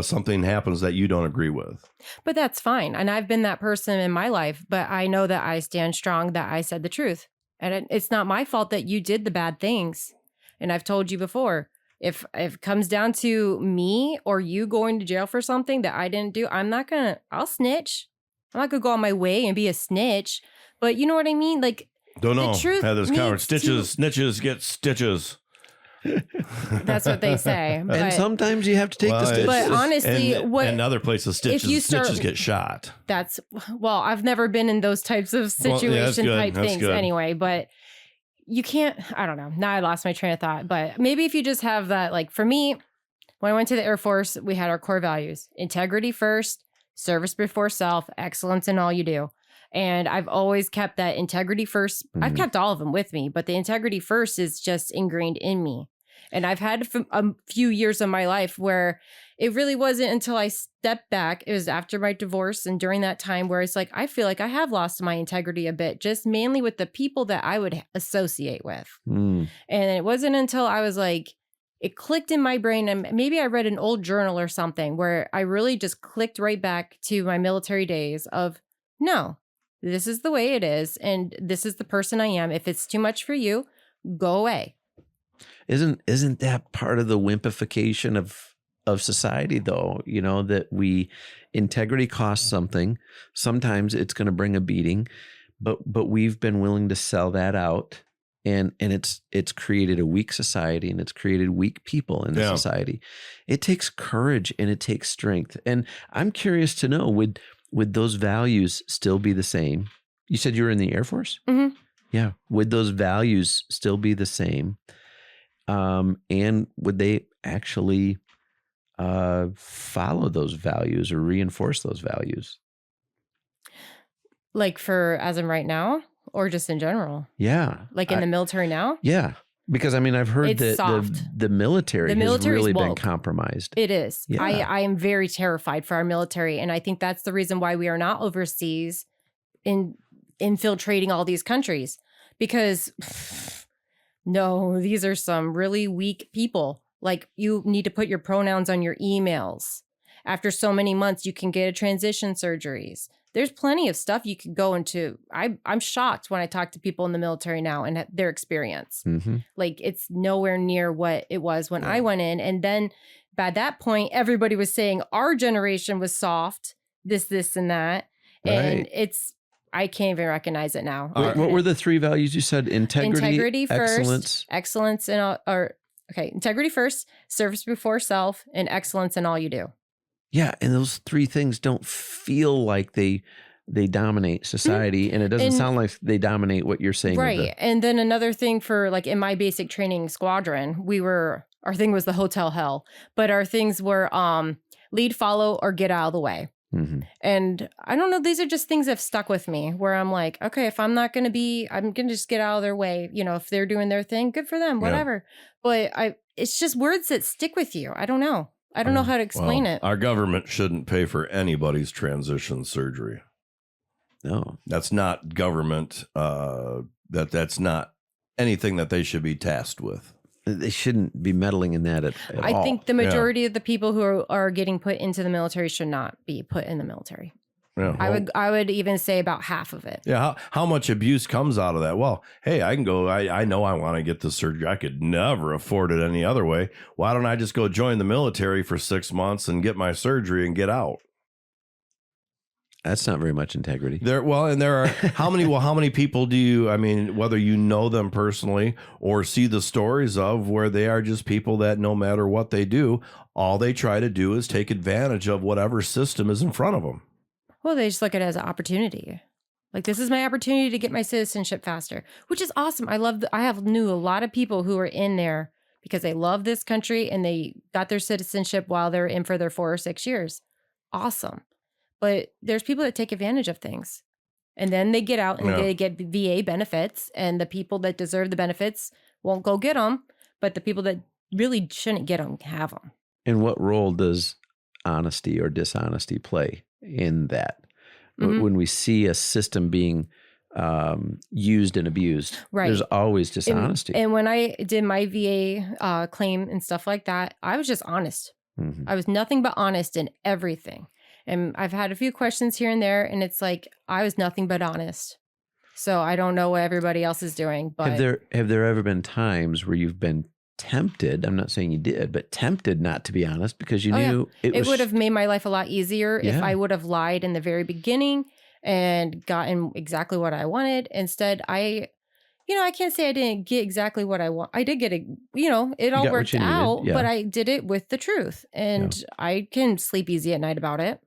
something happens that you don't agree with. But that's fine. And I've been that person in my life, but I know that I stand strong, that I said the truth. And it's not my fault that you did the bad things. And I've told you before, if it comes down to me or you going to jail for something that I didn't do, I'll snitch. I'm not going to go on my way and be a snitch. But you know what I mean? Like, don't know. Have this coward. Snitches get stitches. That's what they say. But, and sometimes you have to take the stitches. But honestly, and other places, snitches get shot. I've never been in those types of situation type things anyway, but you can't, I don't know. Now I lost my train of thought, but maybe if you just have that, like for me, when I went to the Air Force, we had our core values: integrity first, service before self, excellence in all you do. And I've always kept that integrity first. I've kept all of them with me, but the integrity first is just ingrained in me. And I've had a few years of my life where it really wasn't until I stepped back. It was after my divorce and during that time where it's like, I feel like I have lost my integrity a bit, just mainly with the people that I would associate with. And it wasn't until I was like, it clicked in my brain, and maybe I read an old journal or something where I really just clicked right back to my military days of, no, this is the way it is, and this is the person I am. If it's too much for you, go away. Isn't that part of the wimpification of society, though? That integrity costs something. Sometimes it's going to bring a beating, but we've been willing to sell that out, and it's created a weak society, and it's created weak people in the society. It takes courage and it takes strength. And I'm curious to know, would those values still be the same? You said you were in the Air Force? Mm-hmm. Yeah. Would those values still be the same? And would they actually follow those values or reinforce those values? Like as in right now, or just in general? Yeah. Like in the military now? Yeah. Because I've heard that the military has really been compromised. It is. Yeah. I am very terrified for our military. And I think that's the reason why we are not overseas infiltrating all these countries. Because no, these are some really weak people. Like, you need to put your pronouns on your emails. After so many months, you can get a transition surgeries. There's plenty of stuff you could go into. I'm shocked when I talk to people in the military now and their experience. Like, it's nowhere near what it was when I went in. And then by that point, everybody was saying our generation was soft, this, and that. And I can't even recognize it now. What were the three values you said? Integrity first, excellence in all, integrity first, service before self, and excellence in all you do. Yeah, and those three things don't feel like they they dominate society, and it doesn't And- sound like they dominate what you're saying. with Right. And then another thing for like in my basic training squadron, our thing was the hotel hell, but our things were lead, follow, or get out of the way. And I don't know, these are just things that have stuck with me where I'm like, okay, if I'm going to just get out of their way. You know, if they're doing their thing, good for them, whatever. But it's just words that stick with you. I don't know. I don't know how to explain it. Our government shouldn't pay for anybody's transition surgery. No, that's not government. That's not anything that they should be tasked with. they shouldn't be meddling in that at all. I think the majority of the people who are getting put into the military should not be put in the military. Yeah, I would even say about half of it. Yeah. How much abuse comes out of that? Well, hey, I can go. I know I want to get this surgery. I could never afford it any other way. Why don't I just go join the military for 6 months and get my surgery and get out? That's not very much integrity. There are how many people do you, I mean, whether you know them personally or see the stories of where they are just people that no matter what they do, all they try to do is take advantage of whatever system is in front of them. Well, they just look at it as an opportunity. Like, this is my opportunity to get my citizenship faster, which is awesome. I knew a lot of people who were in there because they love this country and they got their citizenship while they're in for their 4 or 6 years. Awesome. But there's people that take advantage of things, and then they get out and they get VA benefits, and the people that deserve the benefits won't go get them, but the people that really shouldn't get them have them. And what role does honesty or dishonesty play in that? When we see a system being used and abused, there's always dishonesty. And when I did my VA claim and stuff like that, I was just honest. I was nothing but honest in everything. And I've had a few questions here and there, and it's like, I was nothing but honest. So I don't know what everybody else is doing. But have there ever been times where you've been tempted? I'm not saying you did, but tempted not to be honest because you knew it would have made my life a lot easier if I would have lied in the very beginning and gotten exactly what I wanted. Instead, I can't say I didn't get exactly what I want. I did get it, it all worked out, but I did it with the truth, and I can sleep easy at night about it.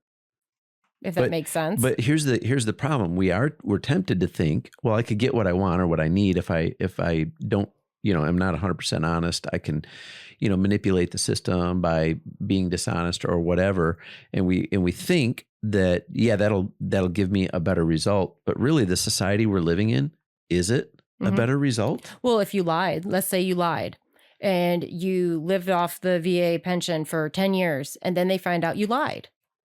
If that makes sense. But here's the problem. We're tempted to think, well, I could get what I want or what I need if I don't, I'm not 100% honest. I can, manipulate the system by being dishonest or whatever. And we think that, that'll give me a better result. But really the society we're living in, is it a better result? Well, if you lied, let's say you lied and you lived off the VA pension for 10 years and then they find out you lied.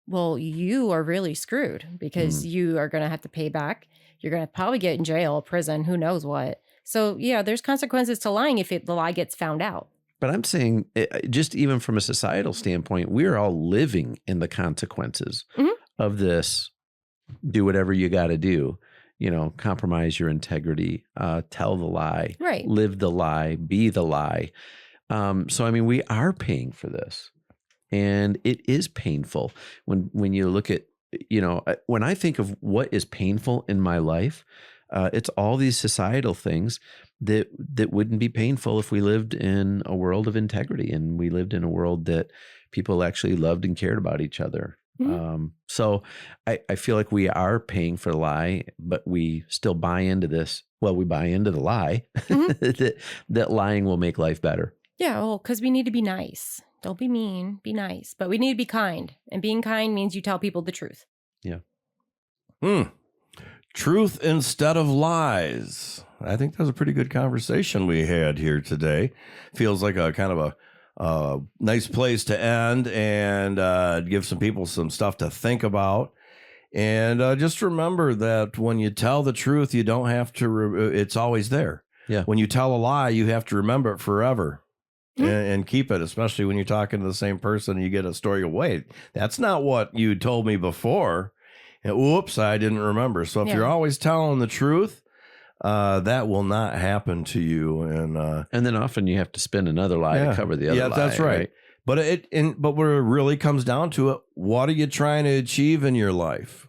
Well, you are really screwed because you are going to have to pay back. You're going to probably get in jail, prison, who knows what. So, there's consequences to lying if the lie gets found out. But I'm saying, just even from a societal standpoint, we're all living in the consequences of this. Do whatever you got to do. Compromise your integrity, tell the lie, live the lie, be the lie. So, I mean, we are paying for this. And it is painful when you look at, when I think of what is painful in my life, it's all these societal things that wouldn't be painful if we lived in a world of integrity and we lived in a world that people actually loved and cared about each other. So I feel like we are paying for the lie, but we still buy into this. Well, we buy into the lie that lying will make life better. Yeah, well, because we need to be nice. Don't be mean, be nice. But we need to be kind. And being kind means you tell people the truth. Yeah. Truth instead of lies. I think that was a pretty good conversation we had here today. Feels like a kind of a nice place to end and give some people some stuff to think about. And just remember that when you tell the truth, you don't have to, it's always there. Yeah. When you tell a lie, you have to remember it forever. And keep it, especially when you're talking to the same person and you get a story. Wait, that's not what you told me before. And whoops, I didn't remember. So if you're always telling the truth, that will not happen to you. And then often you have to spin another lie to cover the other lie. Yeah, that's right. But but where it really comes down to it, what are you trying to achieve in your life?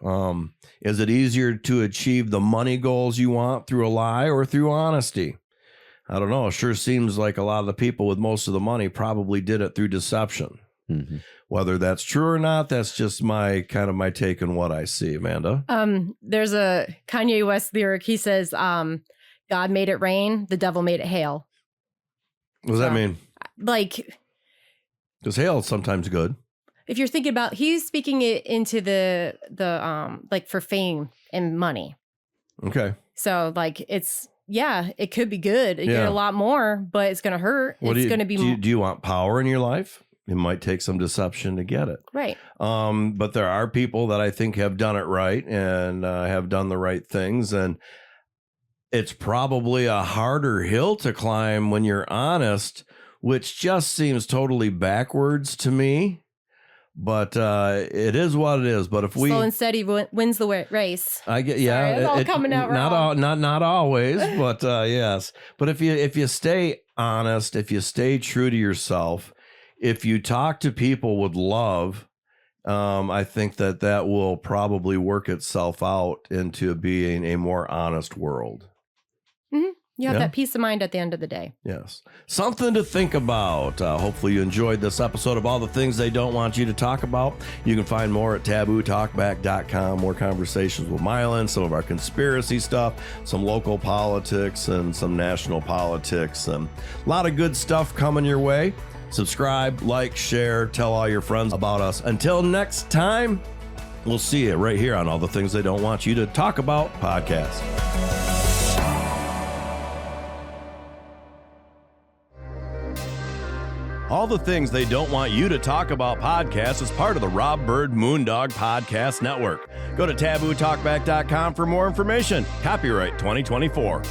Is it easier to achieve the money goals you want through a lie or through honesty? I don't know. It sure seems like a lot of the people with most of the money probably did it through deception. Mhm. Whether that's true or not, that's just my take on what I see, Amanda. There's a Kanye West lyric. He says, God made it rain, the devil made it hail. What does that mean? Like, Because hail is sometimes good. if you're thinking about, he's speaking it into the like for fame and money. Okay. So like it could be good. You get a lot more, but it's going to hurt. It's going to be. Do you want power in your life? It might take some deception to get it. Right. But there are people that I think have done it right and have done the right things. And it's probably a harder hill to climb when you're honest, which just seems totally backwards to me. But it is what it is. But if we slow and steady wins the race. I get, Sorry, it's all coming out wrong. Not always, but yes. But if you stay honest, if you stay true to yourself, if you talk to people with love, I think that will probably work itself out into being a more honest world. Mm-hmm. You have that peace of mind at the end of the day. Yes. Something to think about. Hopefully you enjoyed this episode of All the Things They Don't Want You to Talk About. You can find more at tabootalkback.com. More conversations with Mylan, some of our conspiracy stuff, some local politics, and some national politics. A lot of good stuff coming your way. Subscribe, like, share, tell all your friends about us. Until next time, we'll see you right here on All the Things They Don't Want You to Talk About podcast. All the Things They Don't Want You to Talk About podcast is part of the Rob Byrd Moondog Podcast Network. Go to tabootalkback.com for more information. Copyright 2024.